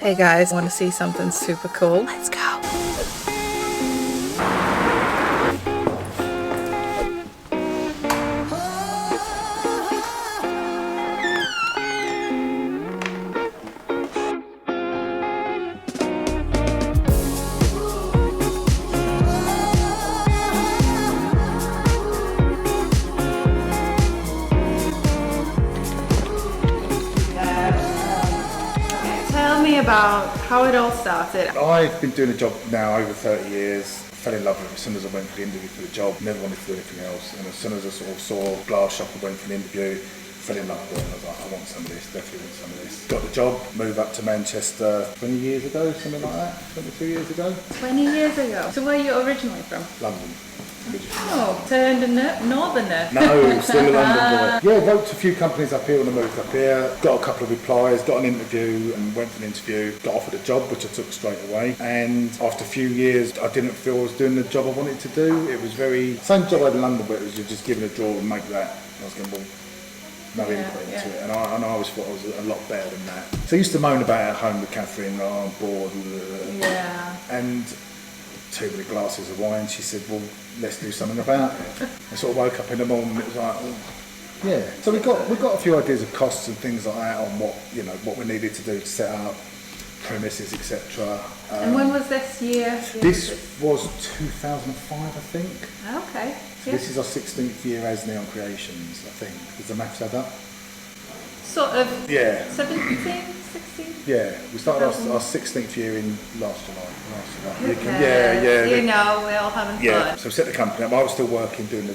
Hey guys, want to see something super cool? Let's go. Tell me about how it all started. I've been doing a job now over 30 years. Fell in love with it as soon as I went for the interview for the job. Never wanted to do anything else. And as soon as I sort of saw glass shop and went for an interview, fell in love with it. I was like, I want some of this, definitely want some of this. Got the job, moved up to Manchester 20 years ago, something like that, 22 years ago. 20 years ago. So where are you originally from? London. Oh, turned a northerner. No, still a London boy. Yeah, wrote to a few companies up here when I moved up here. Got a couple of replies, got an interview and went for an interview. Got offered a job, which I took straight away. And after a few years, I didn't feel I was doing the job I wanted to do. It was same job I had in London, but it was just given a draw and make that. I was going, well, no input into it. And I always thought I was a lot better than that. So I used to moan about it at home with Catherine, oh, I'm bored. Yeah. And too many glasses of wine, she said, well, let's do something about it. I sort of woke up in the morning and it was like, oh, yeah. So we got a few ideas of costs and things like that on what we needed to do to set up premises, etc. And when was this year? This was 2005, I think. Okay. So this is our 16th year as Neon Creations, I think. Is the maths add up? Sort of. Yeah. 17, 16? Yeah, we started our 16th year in last July. Okay. Yeah. You know, we're all having fun. Yeah, so we set the company up. I was still working doing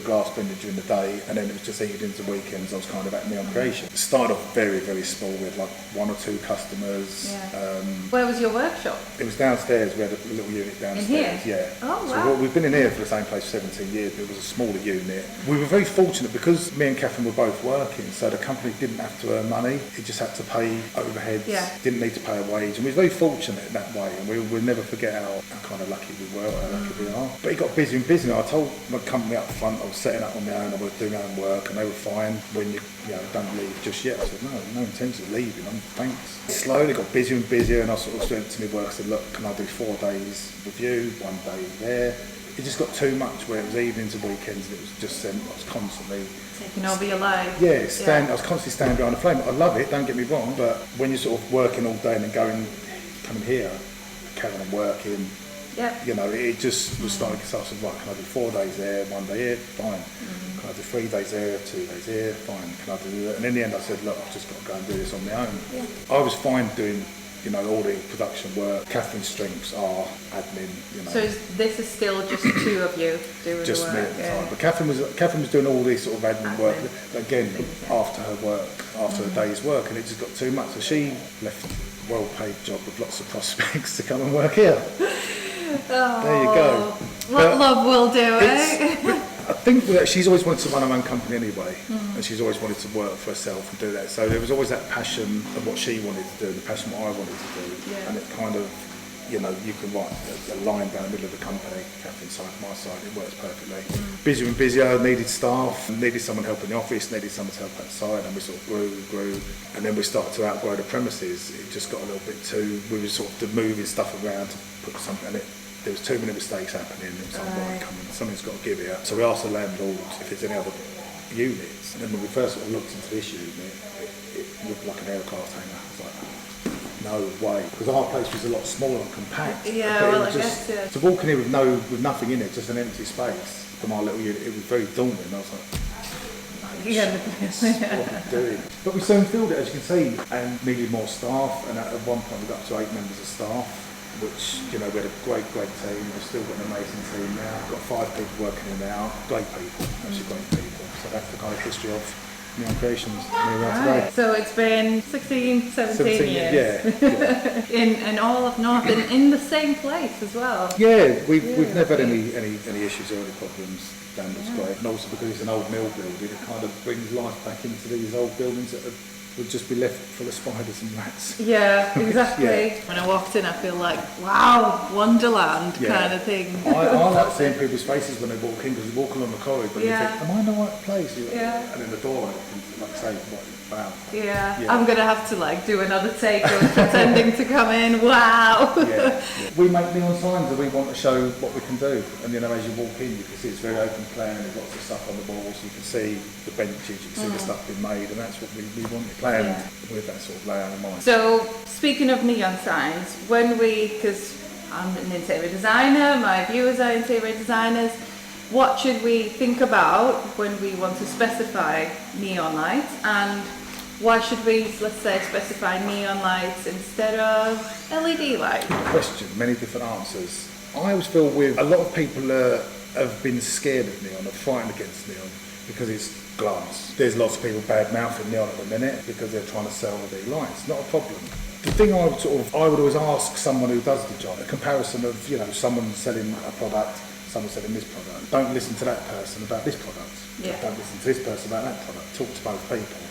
glass bending during the day, and then it was just evenings and weekends. I was kind of at Neon Creation. It started off very, very small. We had like 1 or 2 customers. Yeah. Where was your workshop? It was downstairs. We had a little unit downstairs. In here? Yeah. Oh, wow. So we've been in here for the same place 17 years, but it was a smaller unit. We were very fortunate because me and Catherine were both working, so the company didn't have to earn money. It just had to pay overheads. Yeah. Didn't need to pay a wage, and we were very fortunate in that way. And we'll never forget how kind of lucky we were, how lucky we are. But it got busier and busier. I told my company up front I was setting up on my own, I was doing my own work, and they were fine when you don't leave just yet. I said, no intention of leaving, thanks. It slowly got busier and busier, and I sort of went to my work and said, look, can I do 4 days with you, 1 day there? It just got too much where it was evenings and weekends, and it was just I was constantly taking over your life. Yeah, I was constantly standing behind the flame. I love it, don't get me wrong, but when you're sort of working all day and then coming here, carrying on working, it just was starting to get started. Right, can I do 4 days there, 1 day here? Fine. Can I do 3 days there, 2 days here? Fine. Can I do that? And in the end, I said, look, I've just got to go and do this on my own. Yeah. I was fine doing, all the production work. Catherine's strengths are admin. So this is still just 2 of you doing just the work? Me at the time. But Catherine was doing all this sort of admin work again after her work, after her day's work, and it just got too much. So she left a well-paid job with lots of prospects to come and work here. Oh, there you go. What love will do, eh? I think that she's always wanted to run her own company anyway, and she's always wanted to work for herself and do that. So there was always that passion of what she wanted to do, and the passion what I wanted to do, and it kind of, you can write a line down the middle of the company, Catherine's side, my side, it works perfectly. Busier and busier, needed staff, needed someone help in the office, needed someone to help outside, and we sort of grew, and then we started to outgrow the premises. It just got a little bit too, we were sort of moving stuff around to put something in it. There was too many mistakes happening, and it was like, right, come on, something's got to give here. So we asked the landlord if there's any other units, and then when we first sort of looked into this unit, it looked like an aircraft hangar. I was like, no way, because our place was a lot smaller and compact. Yeah, well, I guess. To walk in here with nothing in it, just an empty space from our little unit, it was very daunting. I was like, what are we doing? But we soon filled it, as you can see, and needed more staff, and at one point we got up to 8 members of staff, which, we had a great team. We've still got an amazing team now. We've got 5 people working here now. Great people, actually great people. So that's the kind of history of Neon Creations. Today. So it's been 16, 17 years. Yeah. in all of North, in the same place as well. Yeah, we've never had any issues or any problems. Danville's great. And also because it's an old mill building, it kind of brings life back into these old buildings that would just be left full of spiders and rats. Yeah, exactly. When I walked in, I feel like, wow, wonderland kind of thing. I like seeing people's faces when they walk in, because you walk along the corridor and you think, am I in the right place? And then the door opens, like I say, Wow. Yeah. I'm gonna have to like do another take of pretending to come in. Wow. Yeah. We make neon signs and we want to show what we can do. And you know, as you walk in, you can see it's very open plan. There's lots of stuff on the walls. You can see the benches. You can see the stuff being made, and that's what we want to plan with that sort of layout in mind. So speaking of neon signs, because I'm an interior designer, my viewers are interior designers. What should we think about when we want to specify neon lights, and why should we, let's say, specify neon lights instead of LED lights? Question, many different answers. I always feel with a lot of people have been scared of neon, are fighting against neon because it's glass. There's lots of people bad mouthing neon at the minute because they're trying to sell their lights. Not a problem. The thing I would always ask someone who does the job, a comparison of, you know, someone selling a product, someone selling this product. Don't listen to that person about this product. Yeah. Don't listen to this person about that product. Talk to both people.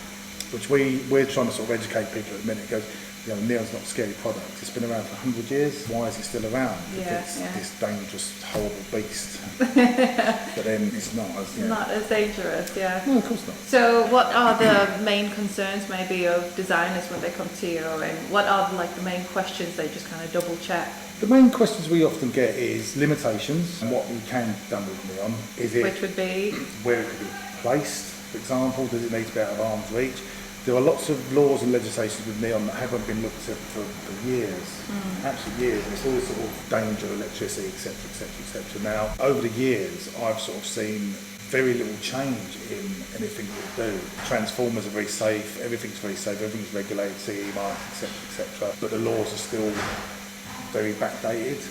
Which we're trying to sort of educate people at the minute. It goes, you know, neon's not a scary product. It's been around for 100 years. Why is it still around? Because it's this dangerous, horrible beast. But then it's not as not as dangerous. Yeah. No, of course not. So, what are the main concerns maybe of designers when they come to you, and what are like the main questions they just kind of double check? The main questions we often get is limitations and what we can done with neon. Which would be where it could be placed, for example. Does it need to be out of arm's reach? There are lots of laws and legislations with neon that haven't been looked at for years, absolute years, and it's all sort of danger, electricity, etc., etc., etc. Now, over the years, I've sort of seen very little change in anything we do. Transformers are very safe, everything's regulated, CE marked, etc., etc. But the laws are still very backdated.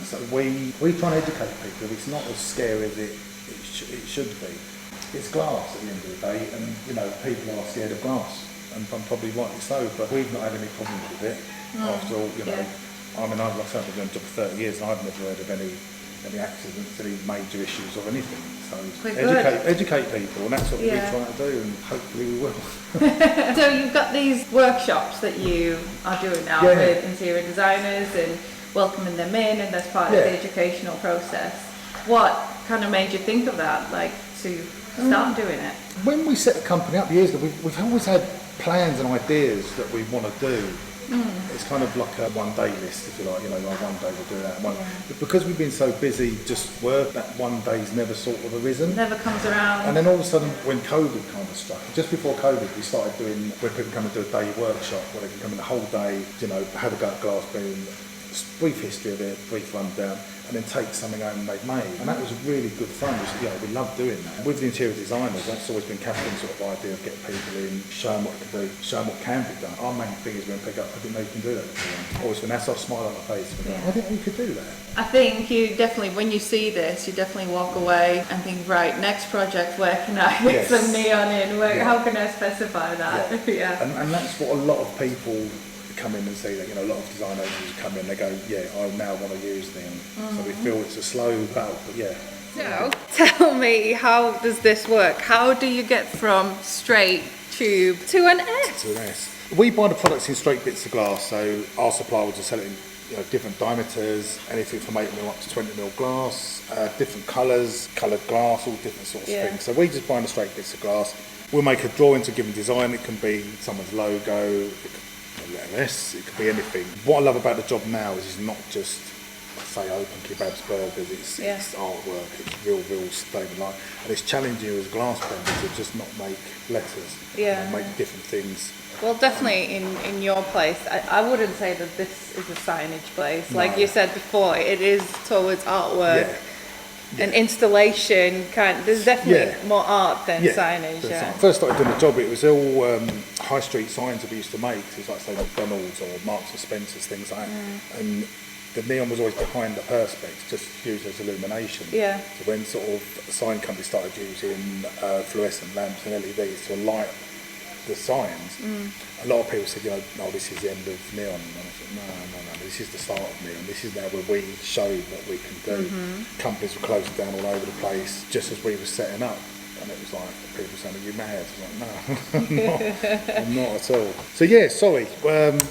So we try and educate people. It's not as scary as it should be. It's glass at the end of the day, and you know, people are scared of glass, and probably rightly so, but we've not had any problems with it. After all, you know, I mean, I've been doing the job for 30 years and I've never heard of any accidents, any major issues or anything. So educate people, and that's what we're trying to do, and hopefully we will. So you've got these workshops that you are doing now with interior designers and welcoming them in, and that's part of the educational process. What kind of made you think of that, like to start doing it? When we set the company up years ago, we've always had plans and ideas that we want to do. It's kind of like a one-day list, if you like, you know, like one day we'll do that. But because we've been so busy just work, that one day's never sort of arisen. Never comes around. And then all of a sudden, when COVID kind of struck, just before COVID, we started doing, where people come and do a day workshop, where they can come in the whole day, you know, have a go at glass beam, brief history of it, brief rundown, and then take something home they've made. And that was really good fun. We love doing that. With the interior designers, that's always been Catherine's sort of idea of getting people in, show them what they can do, show them what can be done. Our main thing is when they pick up, I didn't know you can do that before. Always when that's our smile on my face, I didn't know you could do that. I think you definitely, when you see this, you definitely walk away and think, right, next project, where can I get some neon in? How can I specify that? And that's what a lot of people come in and say that, you know, a lot of design agents come in, they go, I now want to use them. So we feel it's a slow battle, but So, tell me, how does this work? How do you get from straight tube to an S? To an S. We buy the products in straight bits of glass, so our supplier will just sell it in, you know, different diameters, anything from 8mm up to 20mm glass, different colours, coloured glass, all different sorts of things. So we just buy the straight bits of glass. We'll make a drawing to a given design. It can be someone's logo, it could letter S, it could be anything. What I love about the job now is it's not just, say, open kebabs, burgers, it's artwork, it's real statement life, and it's challenging you as a glass bender to just not make letters, and make different things. Well, definitely in your place, I wouldn't say that this is a signage place. Like you said before, it is towards artwork. An installation there's definitely more art than signage. First started doing the job, it was all high street signs that we used to make. So it's like, say, McDonald's or Marks and Spencer's, things like that. And the neon was always behind the perspex, just used as illumination. So when sort of sign companies started using fluorescent lamps and LEDs to light the signs, a lot of people said, you know, no, this is the end of neon. And I said, no, this is the start of neon. This is now where we show what we can do. Companies were closing down all over the place, just as we were setting up. And it was like, people saying, are you mad? I was like, no, I'm not at all. So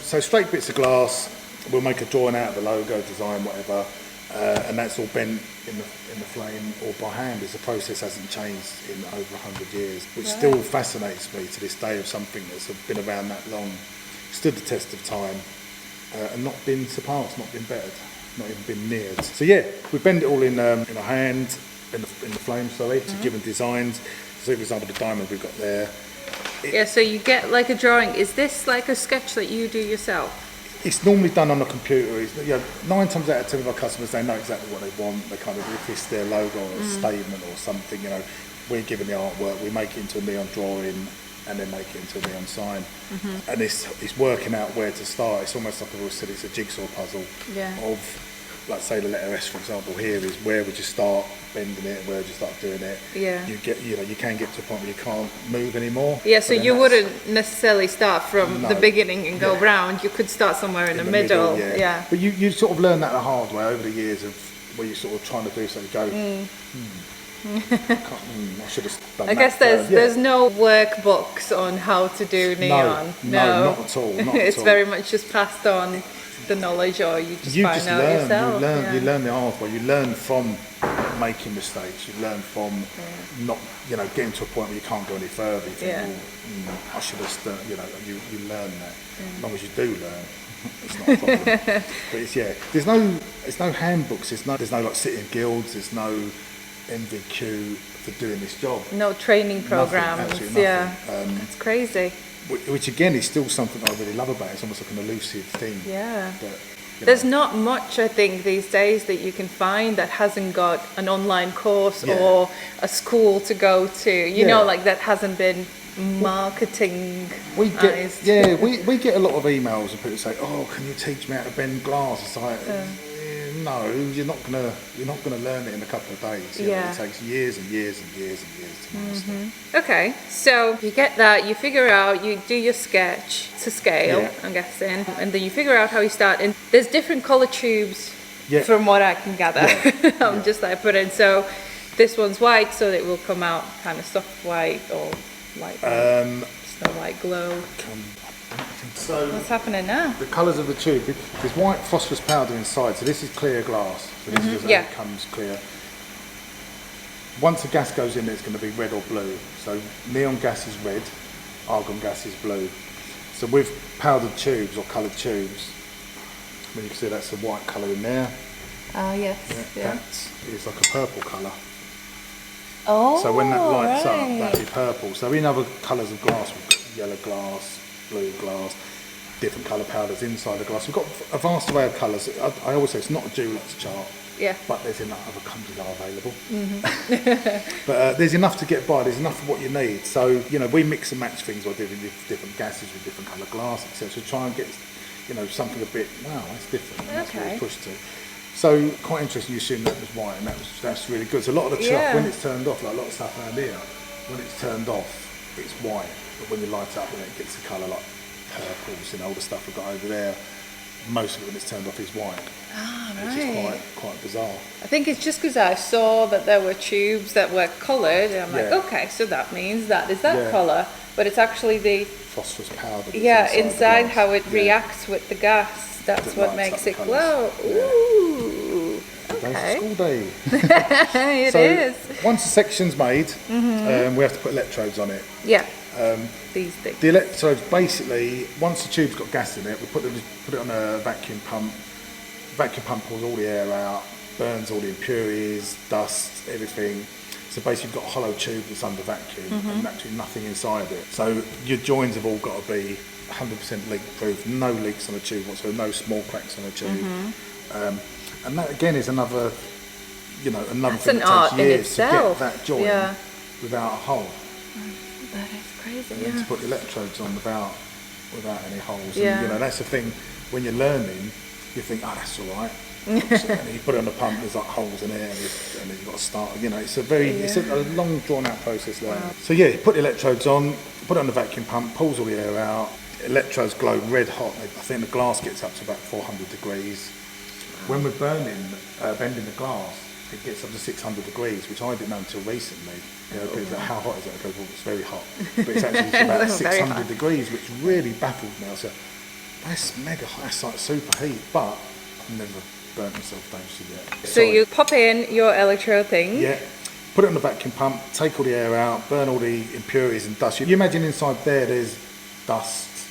so straight bits of glass, we'll make a drawing out of the logo, design, whatever. and that's all bent in the flame or by hand, as the process hasn't changed in over 100 years, which still fascinates me to this day, of something that's been around that long, stood the test of time, and not been surpassed, not been bettered, not even been neared. So yeah, we bend it all in a hand, in the flame, sorry, to give them designs. So for example, the diamond we've got there. Yeah, so you get like a drawing. Is this like a sketch that you do yourself? It's normally done on a computer. It's, 9 times out of 10 of our customers, they know exactly what they want. They kind of, if it's their logo or a statement or something, we're given the artwork, we make it into a neon drawing, and then make it into a neon sign. And it's working out where to start. It's almost like I've always said, it's a jigsaw puzzle of, like say the letter S, for example, here is where would you start bending it, where would you start doing it. You get, you can get to a point where you can't move anymore. Yeah, so you wouldn't necessarily start from the beginning and go round. You could start somewhere in the middle. But you sort of learn that the hard way over the years of where you're sort of trying to do something, go, I should have done that. I guess there's no workbooks on how to do neon. No, not at all. It's very much just passed on the knowledge, or you just find out yourself. You learn the hard way. You learn from making mistakes. You learn from not, getting to a point where you can't go any further. You think, I should have, you learn that. As long as you do learn, it's not a problem. But there's no handbooks. There's no like sitting guilds. There's no MVQ for doing this job. No training programs. Nothing. That's crazy. Which again is still something I really love about it. It's almost like an elusive thing. But, there's not much, I think, these days that you can find that hasn't got an online course or a school to go to. Like that hasn't been marketing. We get we get a lot of emails and people say, "Oh, can you teach me how to bend glass?" It's like, no, you're not gonna learn it in a couple of days. It takes years and years and years and years to master. Okay, so you get that, you figure out, you do your sketch to scale, I'm guessing, and then you figure out how you start. And there's different color tubes, from what I can gather. Just like I put in. So this one's white, so it will come out kind of soft white or light white, Snow White glow. So what's happening now? The colours of the tube. There's white phosphorus powder inside, so this is clear glass. So this is how it comes clear. Once the gas goes in, it's going to be red or blue. So neon gas is red, argon gas is blue. So with powdered tubes or coloured tubes, when you can see that's a white colour in there. Yes. That is like a purple colour. Oh, so when that lights up, that'll be purple. So in other colours of glass, we've got yellow glass, blue glass, different colour powders inside the glass. We've got a vast array of colours. I always say it's not a Dulux chart, but there's enough. Other companies are available. But there's enough to get by. There's enough of what you need. So we mix and match things by doing different gases with different colour glass, etc. Try and get something a bit. Wow, that's different. And that's what we push to. So quite interesting. You assume that was white, and that's really good. So a lot of the stuff when it's turned off, like a lot of stuff around here, when it's turned off, it's white. But when you light it up, then it gets the colour like purples and all the stuff we've got over there. Most of it when it's turned off is white. Which is quite bizarre. I think it's just because I saw that there were tubes that were coloured, and I'm like, okay, so that means that is that colour. But it's actually the phosphorus powder. Inside how it reacts with the gas. That's what makes it glow. Ooh. Okay. School day. It is. Once the section's made, we have to put electrodes on it. These things. The electrodes, basically, once the tube's got gas in it, we put it on a vacuum pump. Vacuum pump pulls all the air out, burns all the impurities, dust, everything. So basically, you've got a hollow tube that's under vacuum and actually nothing inside it. So your joins have all got to be 100% leak-proof, no leaks on the tube whatsoever, no small cracks on the tube. And that again is another thing that takes years to get that joint without a hole. That is crazy. And then to put the electrodes on without any holes. And that's the thing, when you're learning, you think, oh, that's all right. And you put it on the pump, there's like holes in it, and then you've got to start. It's a long drawn out process there. Wow. So you put the electrodes on, put it on the vacuum pump, pulls all the air out. Electrodes glow red hot. I think the glass gets up to about 400 degrees. When we're bending the glass, it gets up to 600 degrees, which I didn't know until recently. People go, how hot is it? I go, well, it's very hot. But it's actually about 600 degrees, which really baffled me. I said, that's mega hot, that's like super heat. But I've never burnt himself dangerously yet. So you pop in your electro thing. Yeah. Put it on the vacuum pump, take all the air out, burn all the impurities and dust. You imagine inside there's dust,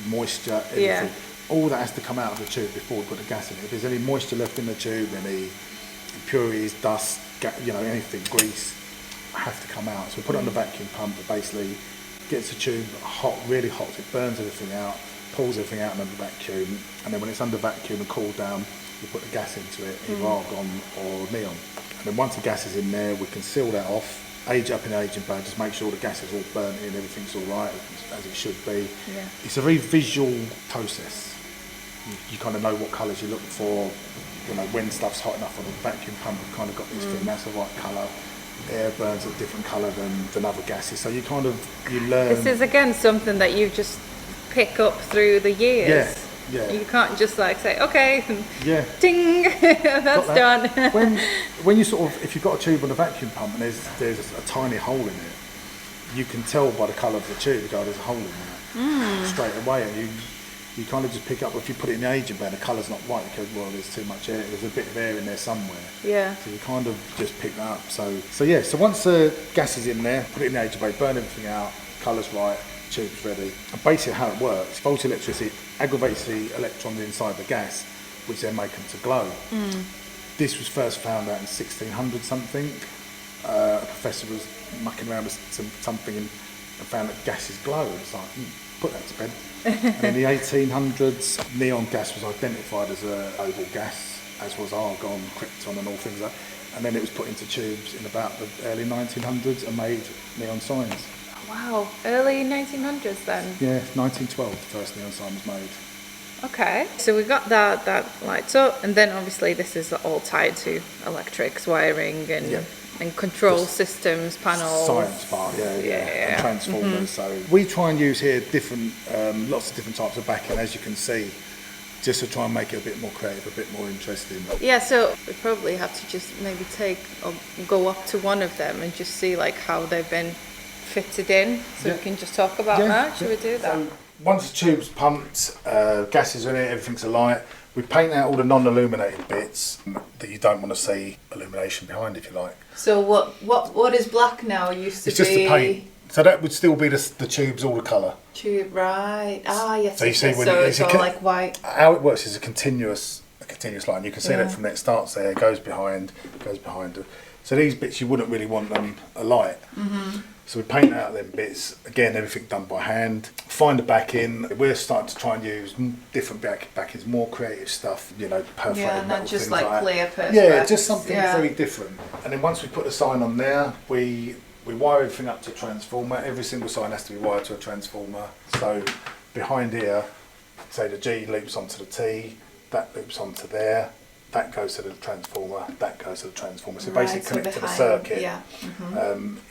moisture, everything. Yeah. All that has to come out of the tube before we put the gas in it. If there's any moisture left in the tube, any impurities, dust, anything, grease, have to come out. So we put it on the vacuum pump. It basically gets the tube hot, really hot. So it burns everything out, pulls everything out under vacuum, and then when it's under vacuum and cooled down, we put the gas into it, either argon or neon. And then once the gas is in there, we can seal that off, age up in the aging bay, just make sure the gas is all burnt in, everything's all right, as it should be. Yeah. It's a very visual process. You kind of know what colours you're looking for, when stuff's hot enough on the vacuum pump, you've kind of got this thing, that's the right colour. Air burns a different colour than other gases, so you learn. This is again something that you just pick up through the years. Yeah. You can't just say, okay, ding, that's that. done. when you if you've got a tube on a vacuum pump and there's a tiny hole in it, you can tell by the colour of the tube, there's a hole in there straight away, and you kind of just pick up. If you put it in the aging bay, the colour's not right, because there's too much air. There's a bit of air in there somewhere. Yeah. So you kind of just pick that up. So once the gas is in there, put it in the aging bay, burn everything out, colour's right, tube's ready. And basically how it works, voltage electricity aggravates the electrons inside the gas, which then make them to glow. This was first found out in 1600 something. A professor was mucking around with something and found that gases glow. It's like, put that to bed. And in the 1800s, neon gas was identified as a noble gas, as was argon, krypton and all things like that. And then it was put into tubes in about the early 1900s and made neon signs. Wow, early 1900s then? Yeah, 1912 the first neon sign was made. Okay, so we got that lights up, and then obviously this is all tied to electrics, wiring and control systems, panels. Science part, and transformers. So we try and use here lots of different types of backing, as you can see, just to try and make it a bit more creative, a bit more interesting. Yeah, so we probably have to just maybe go up to one of them and just see how they've been fitted in, so we can just talk about that. Should we do that? So once the tube's pumped, gas is in it, everything's alight, we paint out all the non-illuminated bits that you don't want to see illumination behind, if you like. So what is black now used to be? It's just the paint. So that would still be the tubes, all the colour. Tube, right. Ah, yes. So you see when it's all like white. How it works is a continuous line. You can see that from there. It starts there, goes behind. So these bits you wouldn't really want them alight. So we paint out them bits, again everything done by hand, find the backing. We're starting to try and use different backings, more creative stuff, perforated metal, not just things like clear perspex. Yeah, just something very different. And then once we put the sign on there, we wire everything up to a transformer. Every single sign has to be wired to a transformer. So behind here, say the G loops onto the T, that loops onto there, that goes to the transformer, that goes to the transformer. So basically connect to the circuit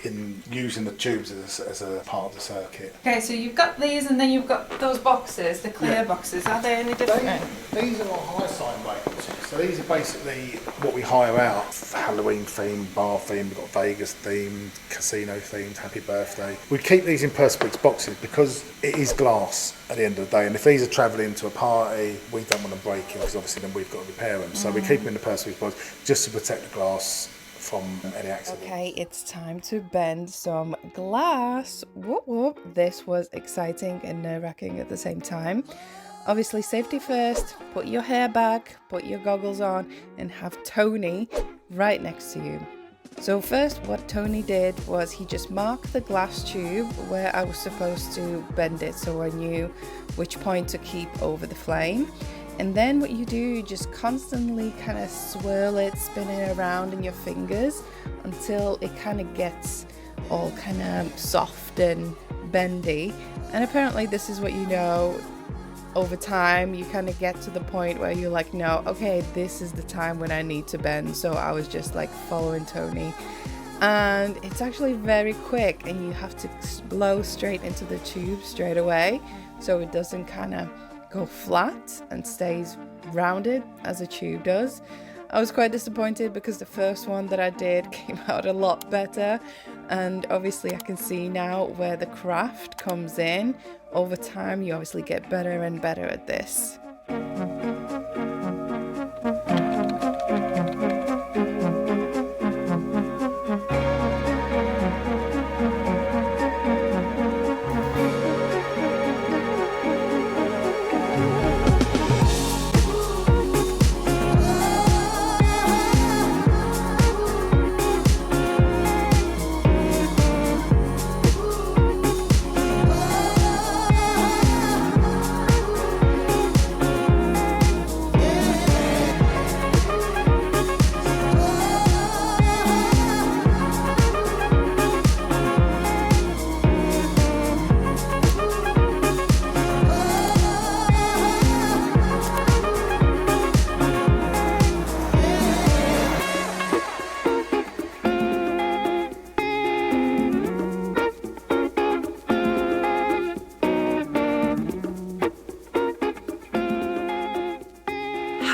in using the tubes as a part of the circuit. Okay, so you've got these, and then you've got those boxes, the clear boxes. Are they any different? These are our high sign rails. So these are basically what we hire out. Halloween theme, bar theme, we've got Vegas theme, casino themed, happy birthday. We keep these in perspex boxes because it is glass at the end of the day, and if these are travelling to a party, we don't want to break them, because obviously then we've got to repair them. So we keep them in the perspex box just to protect the glass from any accident. Okay, it's time to bend some glass. Whoop whoop. This was exciting and nerve-wracking at the same time. Obviously, safety first. Put your hair back, put your goggles on, and have Tony right next to you. So first, what Tony did was he just marked the glass tube where I was supposed to bend it, so I knew which point to keep over the flame. And then what you do, you just constantly kind of swirl it, spin it around in your fingers until it kind of gets all kind of soft and bendy. And apparently this is what over time you kind of get to the point where you're like, no, okay, this is the time when I need to bend. So I was just following Tony, and it's actually very quick, and you have to blow straight into the tube straight away so it doesn't kind of go flat and stays rounded as a tube does. I was quite disappointed because the first one that I did came out a lot better, and obviously I can see now where the craft comes in. Over time you obviously get better and better at this.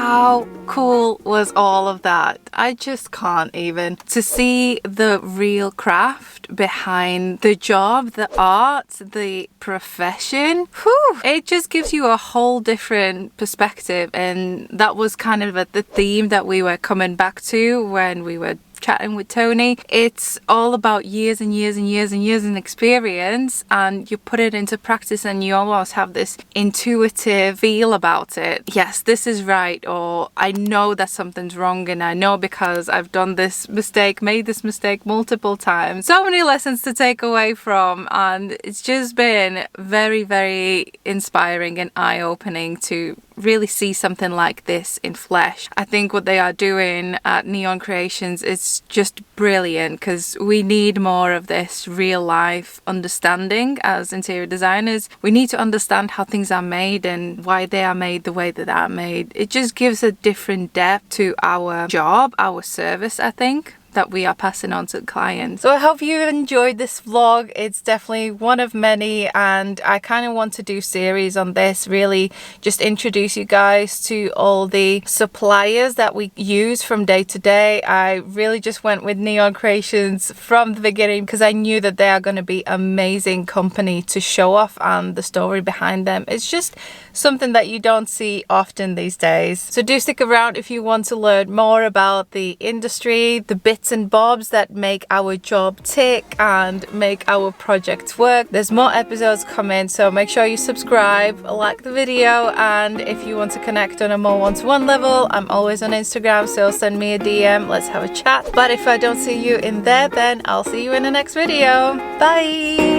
How cool was all of that? I just can't even. To see the real craft behind the job, the art, the profession, whew, it just gives you a whole different perspective. And that was kind of the theme that we were coming back to when we were chatting with Tony. It's all about years and years and years and years in experience, and you put it into practice and you almost have this intuitive feel about it. Yes, this is right, or I know that something's wrong, and I know because I've done this mistake, made this mistake multiple times. So many lessons to take away from, and it's just been very, very inspiring and eye-opening to really see something like this in flesh. I think what they are doing at Neon Creations is just brilliant, because we need more of this real life understanding as interior designers. We need to understand how things are made and why they are made the way that they are made. It just gives a different depth to our job, our service, I think, that we are passing on to clients. So I hope you enjoyed this vlog. It's definitely one of many, and I kind of want to do series on this, really just introduce you guys to all the suppliers that we use from day to day. I really just went with Neon Creations from the beginning because I knew that they are going to be amazing company to show off, and the story behind them. It's just something that you don't see often these days. So do stick around if you want to learn more about the industry, the bits and bobs that make our job tick and make our projects work. There's more episodes coming, so make sure you subscribe, like the video, and if you want to connect on a more one-to-one level, I'm always on Instagram, so send me a DM, let's have a chat. But if I don't see you in there, then I'll see you in the next video. Bye!